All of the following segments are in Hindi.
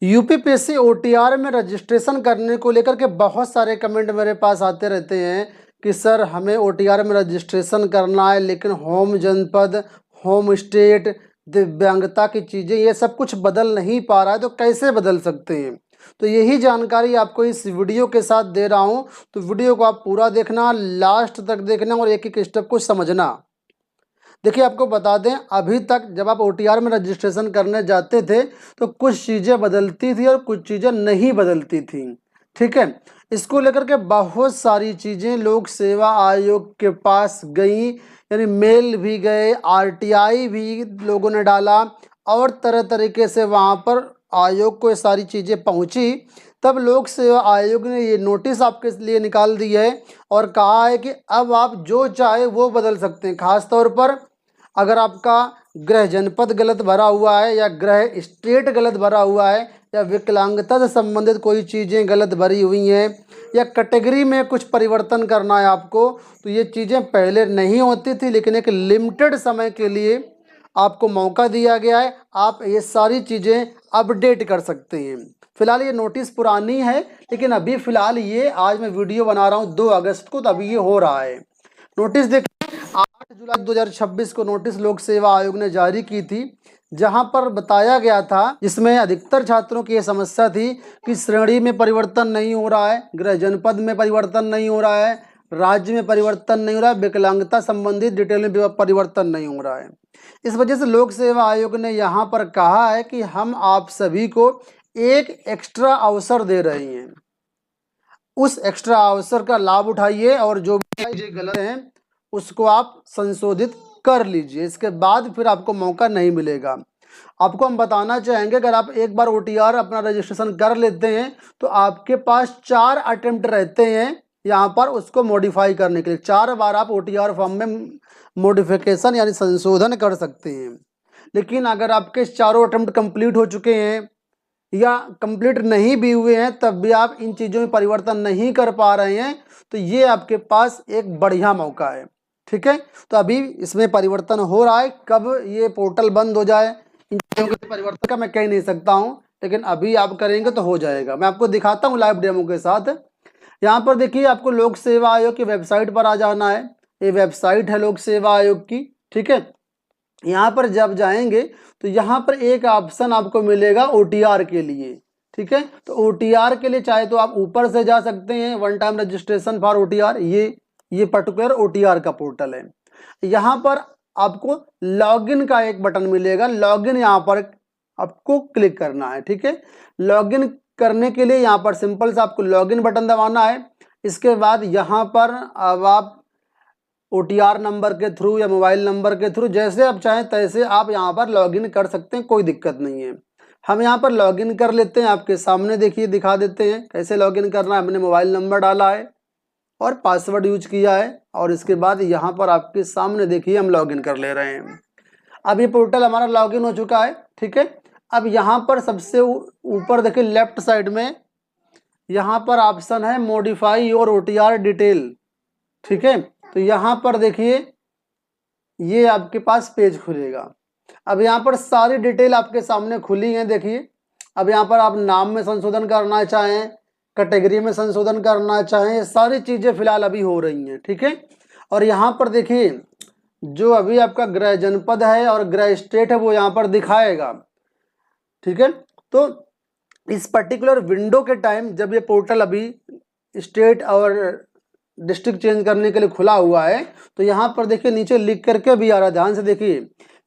यूपीपीएससी ओटीआर में रजिस्ट्रेशन करने को लेकर के बहुत सारे कमेंट मेरे पास आते रहते हैं कि सर हमें ओटीआर में रजिस्ट्रेशन करना है, लेकिन होम जनपद, होम स्टेट, दिव्यांगता की चीज़ें ये सब कुछ बदल नहीं पा रहा है, तो कैसे बदल सकते हैं। तो यही जानकारी आपको इस वीडियो के साथ दे रहा हूँ। तो वीडियो को आप पूरा देखना, लास्ट तक देखना और एक एक स्टेप को समझना। देखिए आपको बता दें, अभी तक जब आप ओटीआर में रजिस्ट्रेशन करने जाते थे तो कुछ चीज़ें बदलती थी और कुछ चीज़ें नहीं बदलती थी। ठीक है, इसको लेकर के बहुत सारी चीज़ें लोक सेवा आयोग के पास गई, यानी मेल भी गए, आरटीआई भी लोगों ने डाला और तरह तरीके से वहाँ पर आयोग को ये सारी चीज़ें पहुँची। तब लोक सेवा आयोग ने ये नोटिस आपके लिए निकाल दी है और कहा है कि अब आप जो चाहे वो बदल सकते हैं। खास तौर पर अगर आपका गृह जनपद गलत भरा हुआ है या गृह स्टेट गलत भरा हुआ है या विकलांगता से संबंधित कोई चीज़ें गलत भरी हुई हैं या कैटेगरी में कुछ परिवर्तन करना है आपको, तो ये चीज़ें पहले नहीं होती थी, लेकिन एक लिमिटेड समय के लिए आपको मौका दिया गया है। आप ये सारी चीज़ें अपडेट कर सकते हैं। फिलहाल ये नोटिस पुरानी है, लेकिन अभी फ़िलहाल ये आज मैं वीडियो बना रहा हूँ 2 अगस्त को, तो अभी ये हो रहा है। नोटिस देखिए, 8 जुलाई 2026 को नोटिस लोक सेवा आयोग ने जारी की थी, जहां पर बताया गया था, जिसमें अधिकतर छात्रों की यह समस्या थी कि श्रेणी में परिवर्तन नहीं हो रहा है, गृह जनपद में परिवर्तन नहीं हो रहा है, राज्य में परिवर्तन नहीं हो रहा है, विकलांगता संबंधित डिटेल में परिवर्तन नहीं हो रहा है। इस वजह से लोक सेवा आयोग ने यहाँ पर कहा है कि हम आप सभी को एक एक्स्ट्रा अवसर दे रहे हैं। उस एक्स्ट्रा अवसर का लाभ उठाइए और जो भी चीजें गलत हैं उसको आप संशोधित कर लीजिए। इसके बाद फिर आपको मौका नहीं मिलेगा। आपको हम बताना चाहेंगे, अगर आप एक बार ओटीआर अपना रजिस्ट्रेशन कर लेते हैं तो आपके पास 4 अटेम्प्ट रहते हैं यहाँ पर उसको मॉडिफाई करने के लिए। 4 बार आप ओटीआर फॉर्म में मॉडिफिकेशन यानी संशोधन कर सकते हैं। लेकिन अगर आपके चारों अटेम्प्ट कंप्लीट हो चुके हैं या कंप्लीट नहीं भी हुए हैं, तब भी आप इन चीज़ों में परिवर्तन नहीं कर पा रहे हैं, तो ये आपके पास एक बढ़िया मौका है। ठीक है, तो अभी इसमें परिवर्तन हो रहा है। कब ये पोर्टल बंद हो जाए, इन चीज़ों के परिवर्तन का मैं कह नहीं सकता हूँ, लेकिन अभी आप करेंगे तो हो जाएगा। मैं आपको दिखाता हूँ लाइव डेमो के साथ। यहाँ पर देखिए, आपको लोक सेवा आयोग की वेबसाइट पर आ जाना है। ये वेबसाइट है लोक सेवा आयोग की। ठीक है, यहाँ पर जब जाएंगे तो यहाँ पर एक ऑप्शन आपको मिलेगा ओटीआर के लिए। ठीक है, तो ओटीआर के लिए चाहे तो आप ऊपर से जा सकते हैं, one time registration for OTR, ये पर्टिकुलर ओटीआर का पोर्टल है। यहाँ पर आपको लॉगिन का एक बटन मिलेगा, लॉगिन यहाँ पर आपको क्लिक करना है। ठीक है, लॉगिन करने के लिए यहाँ पर सिंपल से आपको लॉगिन बटन दबाना है। इसके बाद यहाँ पर अब आप ओटीआर नंबर के थ्रू या मोबाइल नंबर के थ्रू जैसे आप चाहें तैसे आप यहाँ पर लॉगिन कर सकते हैं, कोई दिक्कत नहीं है। हम यहाँ पर लॉगिन कर लेते हैं, आपके सामने देखिए दिखा देते हैं कैसे लॉगिन करना है। हमने मोबाइल नंबर डाला है और पासवर्ड यूज किया है और इसके बाद यहाँ पर आपके सामने देखिए हम लॉगिन कर ले रहे हैं। अब ये पोर्टल हमारा लॉगिन हो चुका है। ठीक है, अब यहाँ पर सबसे ऊपर देखिए लेफ्ट साइड में यहाँ पर ऑप्शन है मॉडिफाई योर ओटीआर डिटेल। ठीक है, तो यहाँ पर देखिए ये आपके पास पेज खुलेगा। अब यहाँ पर सारी डिटेल आपके सामने खुली है। देखिए, अब यहाँ पर आप नाम में संशोधन करना चाहें, कैटेगरी में संशोधन करना चाहें, ये सारी चीज़ें फिलहाल अभी हो रही हैं। ठीक है, और यहाँ पर देखिए जो अभी आपका गृह जनपद है और गृह स्टेट है वो यहाँ पर दिखाएगा। ठीक है, तो इस पर्टिकुलर विंडो के टाइम जब ये पोर्टल अभी स्टेट और डिस्ट्रिक्ट चेंज करने के लिए खुला हुआ है, तो यहाँ पर देखिए नीचे लिख करके भी आ रहा है, ध्यान से देखिए,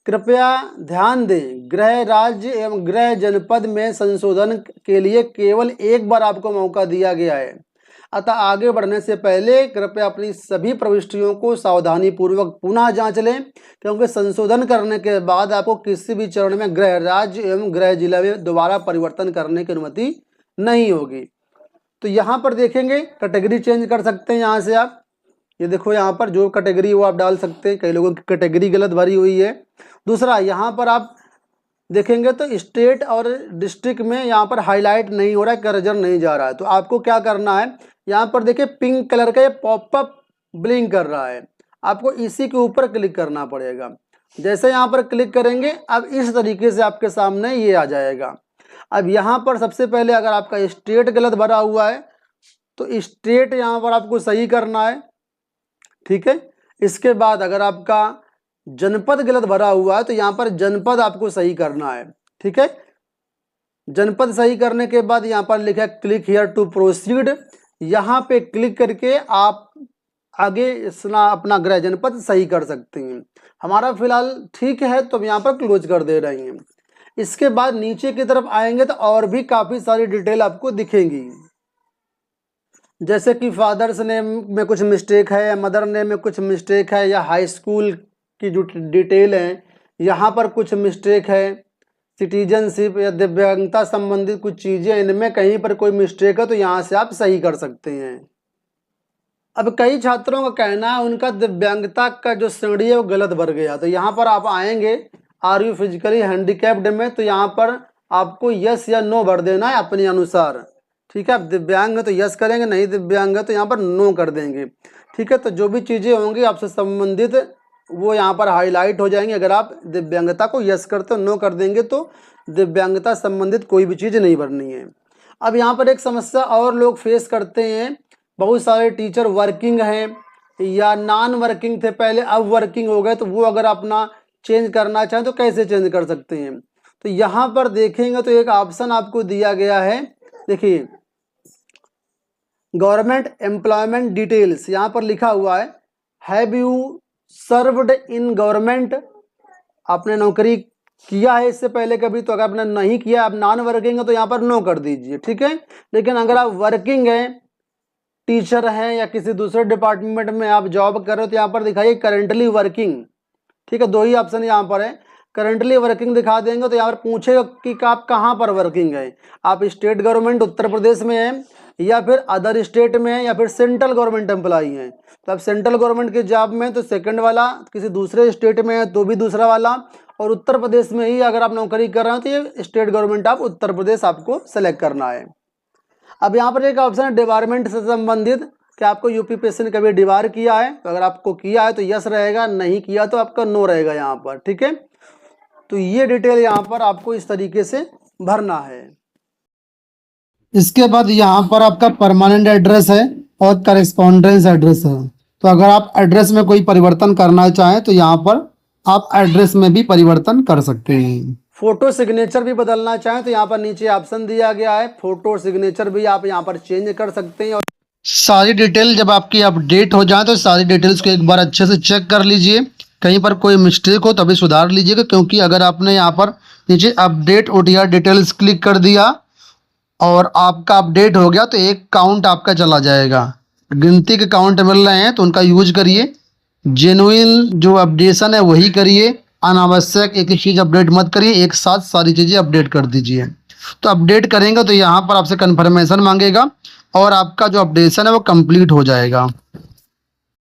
कृपया ध्यान दें, गृह राज्य एवं गृह जनपद में संशोधन के लिए केवल एक बार आपको मौका दिया गया है, अतः आगे बढ़ने से पहले कृपया अपनी सभी प्रविष्टियों को सावधानी पूर्वक पुनः जांच लें, क्योंकि संशोधन करने के बाद आपको किसी भी चरण में गृह राज्य एवं गृह जिला में दोबारा परिवर्तन करने की अनुमति नहीं होगी। तो यहाँ पर देखेंगे कैटेगरी चेंज कर सकते हैं। यहाँ से आप ये देखो, यहाँ पर जो कैटेगरी वो आप डाल सकते हैं। कई लोगों की कैटेगरी गलत भरी हुई है। दूसरा, यहाँ पर आप देखेंगे तो स्टेट और डिस्ट्रिक्ट में यहाँ पर हाईलाइट नहीं हो रहा है, कर्सर नहीं जा रहा है। तो आपको क्या करना है, यहाँ पर देखिए पिंक कलर का ये पॉपअप ब्लिंक कर रहा है, आपको इसी के ऊपर क्लिक करना पड़ेगा। जैसे यहाँ पर क्लिक करेंगे अब इस तरीके से आपके सामने ये आ जाएगा। अब यहाँ पर सबसे पहले अगर आपका स्टेट गलत भरा हुआ है तो स्टेट यहाँ पर आपको सही करना है, ठीक है। इसके बाद अगर आपका जनपद गलत भरा हुआ है तो यहाँ पर जनपद आपको सही करना है, ठीक है। जनपद सही करने के बाद यहाँ पर लिखा है क्लिक हियर टू प्रोसीड, यहाँ पे क्लिक करके आप आगे अपना गृह जनपद सही कर सकते हैं। हमारा फिलहाल ठीक है तो हम यहाँ पर क्लोज कर दे रहे हैं। इसके बाद नीचे की तरफ आएंगे तो और भी काफ़ी सारी डिटेल आपको दिखेंगी, जैसे कि फादर्स नेम में कुछ मिस्टेक है, मदर नेम में कुछ मिस्टेक है, या हाई स्कूल की जो डिटेल है यहाँ पर कुछ मिस्टेक है, सिटीजनशिप या दिव्यांगता संबंधित कुछ चीज़ें, इनमें कहीं पर कोई मिस्टेक है तो यहाँ से आप सही कर सकते हैं। अब कई छात्रों का कहना है उनका दिव्यांगता का जो श्रेणी है वो गलत भर गया, तो यहाँ पर आप आएंगे आर यू फिजिकली हैंडीकैप्ड में, तो यहाँ पर आपको यस या नो भर देना है अपने अनुसार, ठीक है। आप दिव्यांग है तो यस करेंगे, नहीं दिव्यांग है तो यहाँ पर नो कर देंगे, ठीक है। तो जो भी चीज़ें होंगी आपसे संबंधित वो यहाँ पर हाईलाइट हो जाएंगे। अगर आप दिव्यांगता को यस करते हो, नो कर देंगे तो दिव्यांगता संबंधित कोई भी चीज़ नहीं भरनी है। अब यहाँ पर एक समस्या और लोग फेस करते हैं, बहुत सारे टीचर वर्किंग हैं या नॉन वर्किंग थे पहले, अब वर्किंग हो गए, तो वो अगर अपना चेंज करना चाहें तो कैसे चेंज कर सकते हैं। तो यहाँ पर देखेंगे तो एक ऑप्शन आपको दिया गया है, देखिए गवर्नमेंट एम्प्लॉयमेंट डिटेल्स, यहाँ पर लिखा हुआ है have you served in government, आपने नौकरी किया है इससे पहले कभी, तो अगर आपने नहीं किया, आप नॉन वर्किंग है तो यहाँ पर नो कर दीजिए, ठीक है। लेकिन अगर आप वर्किंग हैं, टीचर हैं या किसी दूसरे डिपार्टमेंट में आप जॉब कर रहे हो तो यहाँ पर दिखाइए करेंटली वर्किंग, ठीक है। दो ही ऑप्शन यहाँ पर है, करंटली वर्किंग दिखा देंगे तो यहाँ पर पूछेगा कि आप कहाँ पर वर्किंग है, आप स्टेट गवर्नमेंट उत्तर प्रदेश में हैं या फिर अदर स्टेट में हैं या फिर सेंट्रल गवर्नमेंट एम्प्लॉई हैं। तो आप सेंट्रल गवर्नमेंट के जॉब में तो सेकंड वाला, किसी दूसरे स्टेट में है तो भी दूसरा वाला, और उत्तर प्रदेश में ही अगर आप नौकरी कर रहे हो तो ये स्टेट गवर्नमेंट आप उत्तर प्रदेश आपको सेलेक्ट करना है। अब यहाँ पर एक ऑप्शन है डिपार्टमेंट से संबंधित, कि आपको यूपीपीएससी ने कभी डिवार किया है, तो अगर आपको किया है तो यस रहेगा, नहीं किया तो आपका नो रहेगा यहाँ पर, ठीक है। तो ये डिटेल यहाँ पर आपको इस तरीके से भरना है। इसके बाद यहाँ पर आपका परमानेंट एड्रेस है और करेस्पॉन्डेंस एड्रेस है, तो अगर आप एड्रेस में कोई परिवर्तन करना चाहें तो यहाँ पर आप एड्रेस में भी परिवर्तन कर सकते हैं। फोटो सिग्नेचर भी बदलना चाहें तो यहाँ पर नीचे ऑप्शन दिया गया है, फोटो सिग्नेचर भी आप यहाँ पर चेंज कर सकते हैं। और सारी डिटेल जब आपकी अपडेट हो जाए तो सारी डिटेल्स को एक बार अच्छे से चेक कर लीजिए, कहीं पर कोई मिस्टेक हो तभी सुधार लीजिएगा, क्योंकि अगर आपने यहाँ पर नीचे अपडेट OTR डिटेल्स क्लिक कर दिया और आपका अपडेट हो गया तो एक काउंट आपका चला जाएगा। गिनती के काउंट मिल रहे हैं तो उनका यूज करिए, जेन्युइन जो अपडेशन है वही करिए, अनावश्यक एक ही चीज़ अपडेट मत करिए, एक साथ सारी चीज़ें अपडेट कर दीजिए। तो अपडेट करेंगे तो यहाँ पर आपसे कन्फर्मेशन मांगेगा और आपका जो अपडेशन है वो कंप्लीट हो जाएगा।